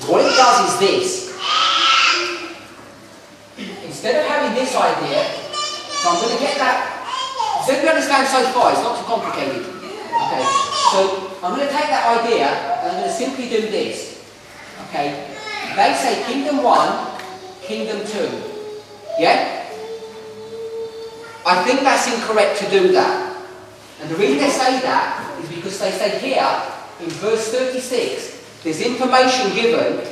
What it does is this. Instead of having this idea, so I'm going to get that. Does everybody understand so far? It's not too complicated. Okay, so I'm going to take that idea and I'm going to simply do this. Okay, they say kingdom 1, kingdom 2. Yeah? I think that's incorrect to do that. And the reason they say that is because they say here, in verse 36, there's information given.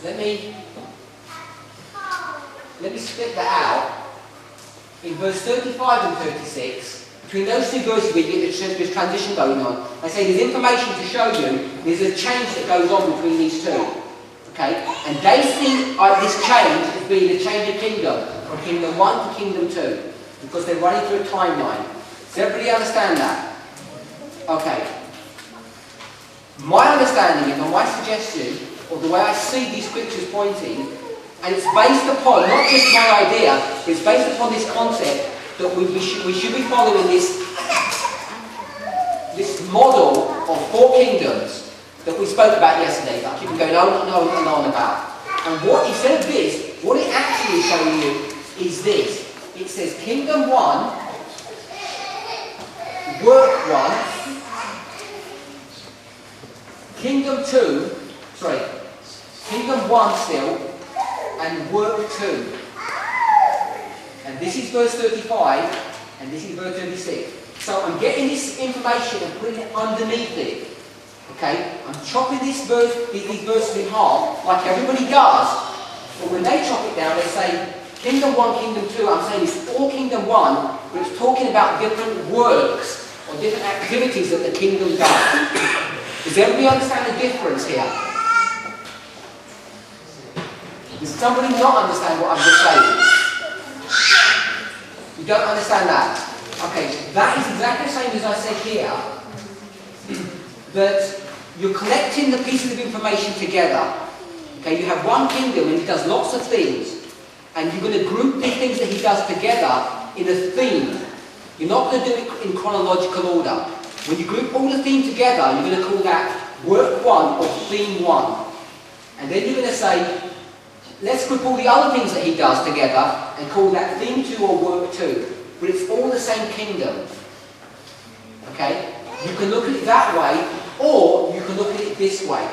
Let me split that out. In verse 35 and 36, between those two verses there's transition going on. They say there's information to show you there's a change that goes on between these two. Okay? And they see this change as being a change of kingdom, from kingdom 1 to kingdom 2, because they're running through a timeline. Does everybody understand that? Okay. My understanding and my suggestion, or the way I see these scriptures pointing, and it's based upon, not just my idea, it's based upon this concept that we should be following this model of 4 kingdoms that we spoke about yesterday, that I keep going on and on and on about. And what, instead of this, what it actually is showing you is this. It says kingdom 1, work 1, kingdom 2, kingdom 1 still, and work 2. And this is verse 35, and this is verse 36. So I'm getting this information and putting it underneath it. Okay? I'm chopping these verses in half, like everybody does. But when they chop it down, they say, kingdom 1, kingdom 2, I'm saying it's all kingdom 1, but it's talking about different works, or different activities that the kingdom does. Does everybody understand the difference here? Does somebody not understand what I'm just saying? You don't understand that? Okay, that is exactly the same as I said here, that you're collecting the pieces of information together. Okay, you have one kingdom and he does lots of things, and you're going to group the things that he does together in a theme. You're not going to do it in chronological order. When you group all the themes together, you're going to call that work 1 or theme 1. And then you're going to say, let's group all the other things that he does together and call that theme 2 or work 2. But it's all the same kingdom. Okay? You can look at it that way, or you can look at it this way.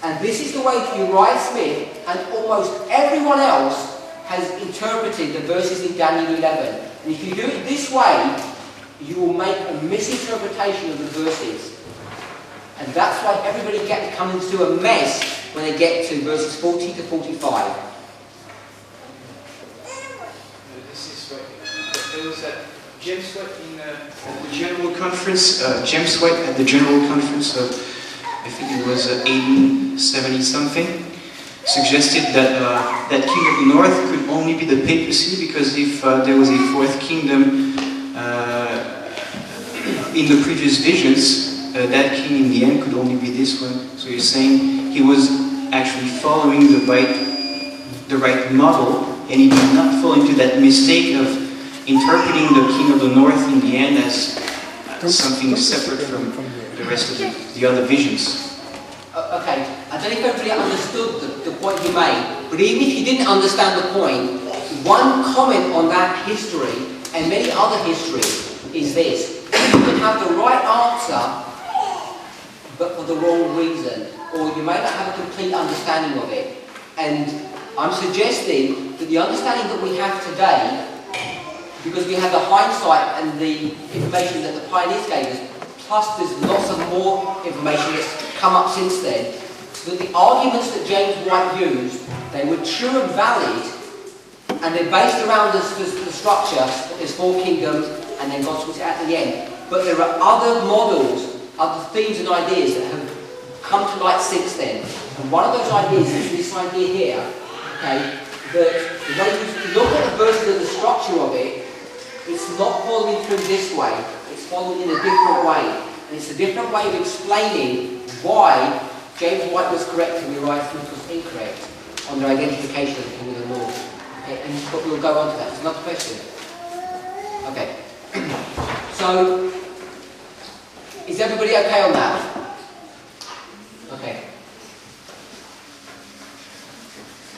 And this is the way that Uriah Smith and almost everyone else has interpreted the verses in Daniel 11. And if you do it this way, you will make a misinterpretation of the verses. And that's why everybody comes into a mess when they get to verses 40 to 45. There was James White at the General Conference. James White at the General Conference of, I think it was 1870 something, suggested that that king of the north could only be the papacy, because if there was a 4th kingdom in the previous visions, that king in the end could only be this one. So you're saying he was actually following the right model, and he did not fall into that mistake of interpreting the king of the north in the end as something separate from the rest of the other visions. Okay, I don't know if everybody understood the point he made, but even if you didn't understand the point, one comment on that history and many other histories is this. You can have the right answer, but for the wrong reason, or you may not have a complete understanding of it. And I'm suggesting that the understanding that we have today, because we have the hindsight and the information that the pioneers gave us, plus there's lots of more information that's come up since then, so that the arguments that James White used, they were true and valid, and they're based around the structure that there's 4 kingdoms, and then God sorts it out at the end. But there are other models, other themes and ideas that have come to light since then. And one of those ideas is this idea here, okay, that when you look at the verses of the structure of it, it's not following through this way, it's following in a different way. And it's a different way of explaining why James White was correct and Uriah Smith was incorrect on their identification of the King of the North. Okay, and we'll go on to that. There's another question. Okay. So, is everybody okay on that? Okay.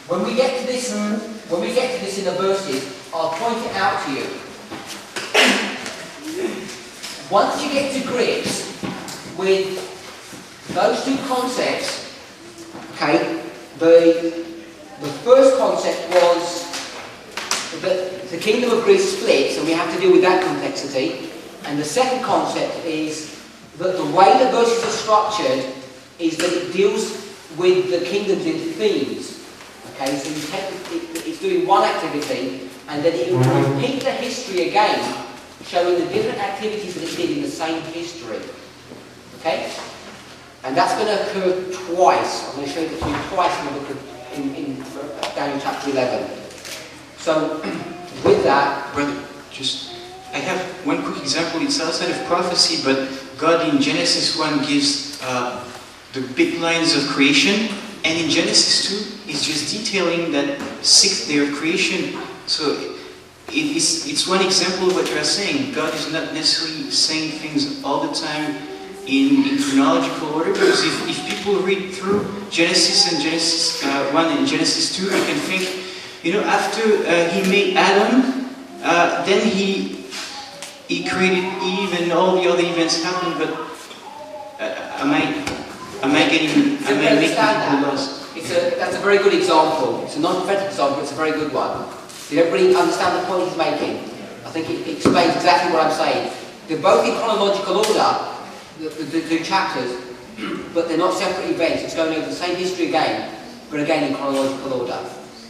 when we get to this in the verses, I'll point it out to you. Once you get to grips with those two concepts, okay, the first concept was that the kingdom of Greece splits, and we have to deal with that complexity. And the second concept is that the way the verses are structured is that it deals with the kingdoms in themes. Okay, so you take it's doing one activity, and then it will repeat the history again, showing the different activities that it did in the same history. Okay? And that's going to occur twice. I'm going to show it to you twice in the book of Daniel chapter 11. So, with that... Brother, I have one quick example. It's outside of prophecy, but God in Genesis 1 gives the big lines of creation, and in Genesis 2, He's just detailing that sixth day of creation. So, it's one example of what you are saying. God is not necessarily saying things all the time in chronological order, because if people read through Genesis and Genesis 1 and Genesis 2, they can think, after He made Adam, then He created Eve and all the other events happened, but am I making people lost? That's a very good example. It's a non-prophetic example, it's a very good one. Did everybody understand the point he's making? I think it explains exactly what I'm saying. They're both in chronological order, the two chapters, but they're not separate events. It's going over the same history again, but again in chronological order.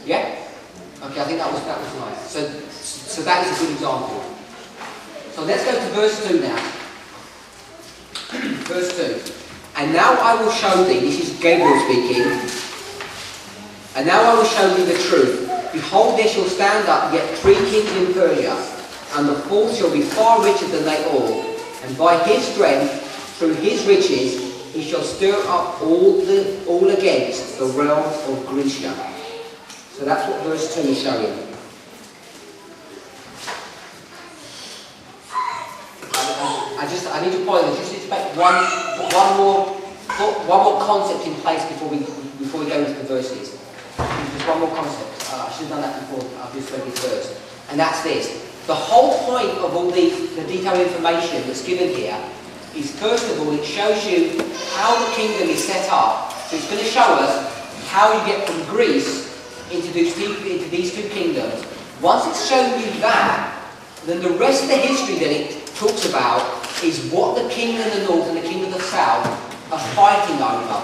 Yeah? Okay, I think that was nice. So that is a good example. So let's go to verse 2 now. Verse 2. And now I will show thee, this is Gabriel speaking, and now I will show thee the truth. Behold, there shall stand up yet 3 kings in Persia, and the fourth shall be far richer than they all. And by his strength, through his riches, he shall stir up all against the realm of Grecia. So that's what verse 2 is showing. I need to point out, just expect one more concept in place before we go into the verses. Just one more concept. I should have done that before. I've just read it first. And that's this. The whole point of all the detailed information that's given here is, first of all, it shows you how the kingdom is set up. So it's going to show us how you get from Greece into these two kingdoms. Once it's shown you that, then the rest of the history that it talks about is what the king of the north and the king of the south are fighting over.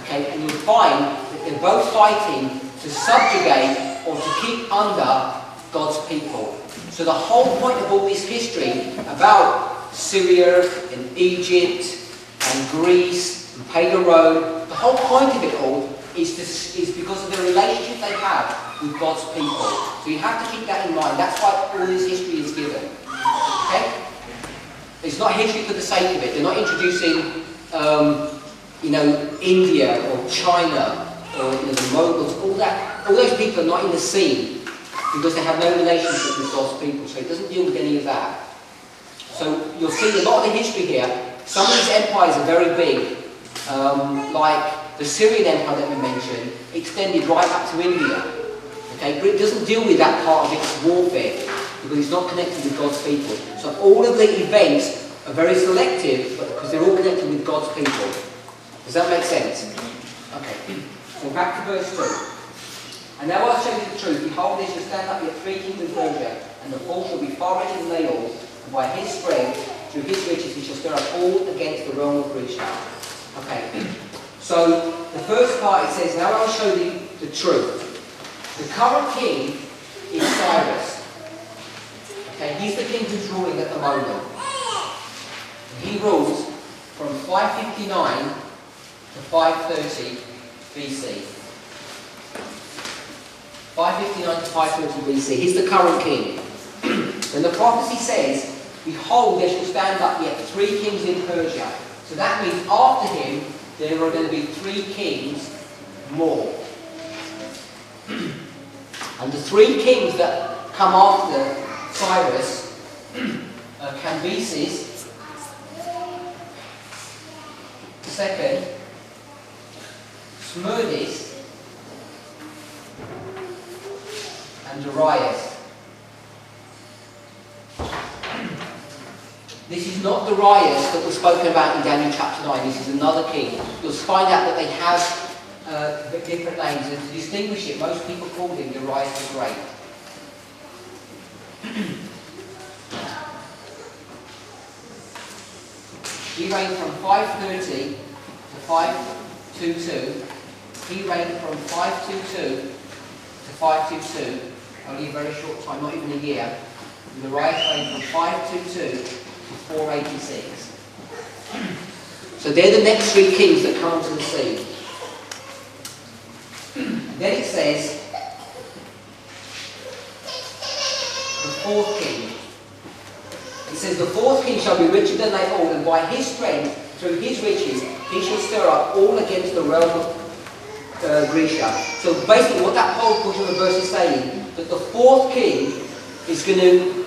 Okay, and you'll find that they're both fighting to subjugate or to keep under God's people. So the whole point of all this history about Syria and Egypt and Greece and pagan Rome, the whole point of it all is because of the relationship they have with God's people. So you have to keep that in mind. That's why all this history is given. Okay? It's not history for the sake of it. They're not introducing, India or China or the Moguls. All those people are not in the scene because they have no relationship with God's people. So it doesn't deal with any of that. So you'll see a lot of the history here. Some of these empires are very big, like the Syrian Empire that we mentioned, extended right up to India. Okay, but it doesn't deal with that part of its warfare because it's not connected with God's people. So all of the events are very selective, but because they're all connected with God's people. Does that make sense? Okay. So back to verse 2. And now I'll show you the truth. Behold, there shall stand up yet 3 kings in Persia, and the fourth shall be far richer than they all. And by his strength, through his riches, he shall stir up all against the realm of Grecia. Okay. So the first part, it says, now I will show you the truth. The current king is Cyrus. Okay, he's the king who's ruling at the moment. He rules from 559 to 530 BC. 559 to 530 BC. He's the current king. And the prophecy says, behold, there shall stand up yet 3 kings in Persia. So that means after him, there are going to be 3 kings more. And the 3 kings that come after Cyrus are Cambyses, second, Smerdis, and Darius. This is not Darius that was spoken about in Daniel chapter 9. This is another king. You'll find out that they have different names, and to distinguish it, most people called him Darius the Great. He reigned from 530 to 522. He reigned from 522 to 522, only a very short time, not even a year. And Darius reigned from 522 to 486. So they're the next three kings that come to the scene. Then it says, the fourth king. It says, the fourth king shall be richer than they all, and by his strength, through his riches, he shall stir up all against the realm of Grecia. So basically what that whole portion of the verse is saying, that the fourth king is going to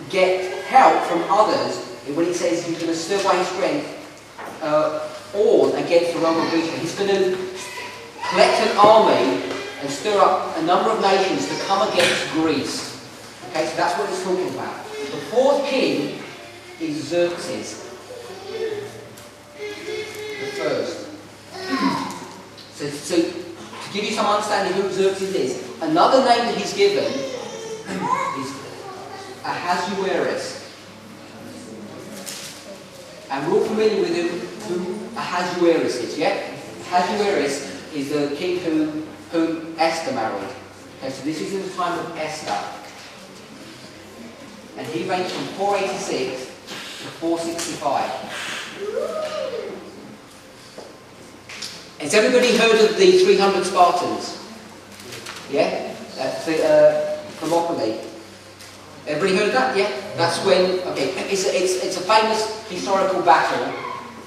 get help from others, when it says he's going to stir by his strength all against the realm of Grecia. He's going to collect an army and stir up a number of nations to come against Greece. Okay, so that's what it's talking about. The fourth king is Xerxes, the first. So to give you some understanding who Xerxes is, another name that he's given is Ahasuerus. And we're all familiar with who Ahasuerus is, yeah? Ahasuerus is the king who Esther married. Okay, so this is in the time of Esther. And he reigned from 486 to 465. Has everybody heard of the 300 Spartans? Yeah? That's Thermopylae. Everybody heard of that? Yeah? That's when, okay, it's a famous historical battle,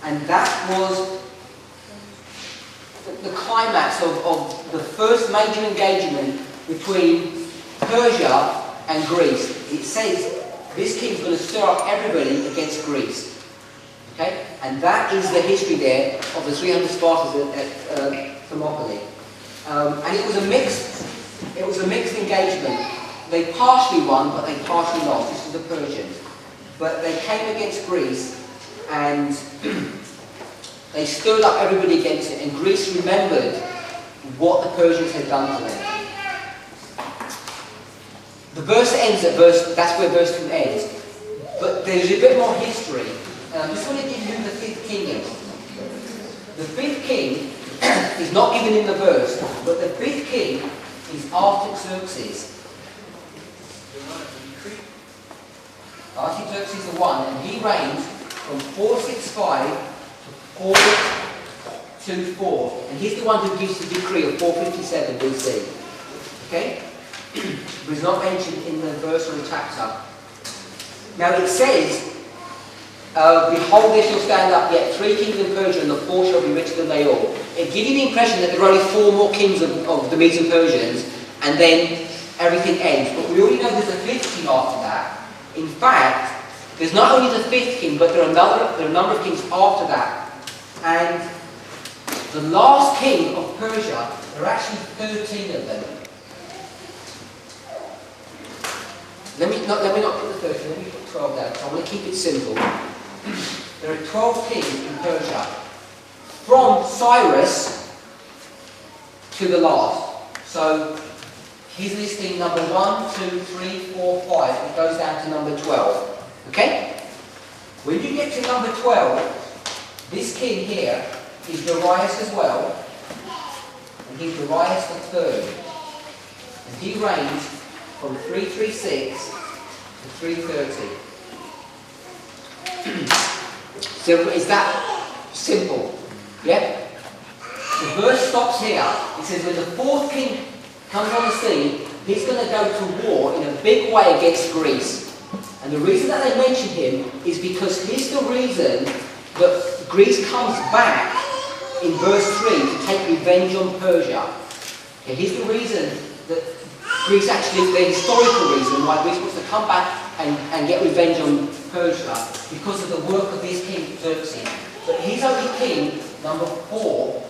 and that was the climax of the first major engagement between Persia and Greece. It says this king's going to stir up everybody against Greece. Okay? And that is the history there of the 300 Spartans at Thermopylae. And it was a mixed engagement. They partially won, but they partially lost. This is the Persians. But they came against Greece, and they stirred up everybody against it, and Greece remembered what the Persians had done to them. The verse ends at that's where verse 2 ends. But there's a bit more history. And I just want to give you the fifth king is. The fifth king is not given in the verse, but the fifth king is Artaxerxes. Artaxerxes the one, and he reigned from 465 to 424. And he's the one who gives the decree of 457 BC. Okay? But it's not mentioned in the verse or the chapter. Now it says, behold, there shall stand up yet 3 kings in Persia, and the 4 shall be richer than they all. It gives you the impression that there are only 4 more kings of the Medes and Persians, and then everything ends. But we already know there's a 5th king after that. In fact, there's not only the 5th king, but there are a number of kings after that. And the last king of Persia, there are actually 13 of them. Let me not put the 13, let me put 12 down, because I want to keep it simple. There are 12 kings in Persia, from Cyrus to the last. So he's listing number 1, 2, 3, 4, 5. It goes down to number 12. Okay? When you get to number 12, this king here is Darius as well. And he's Darius the third. And he reigns from 336 to 330. So is that simple? Yeah? The verse stops here. It says when the 4th king comes on the scene, he's going to go to war in a big way against Greece. And the reason that they mention him is because he's the reason that Greece comes back in verse 3 to take revenge on Persia. Okay, he's the reason that Greece actually, the historical reason why Greece wants to come back and get revenge on Persia, because of the work of this king Xerxes. But he's only king number 4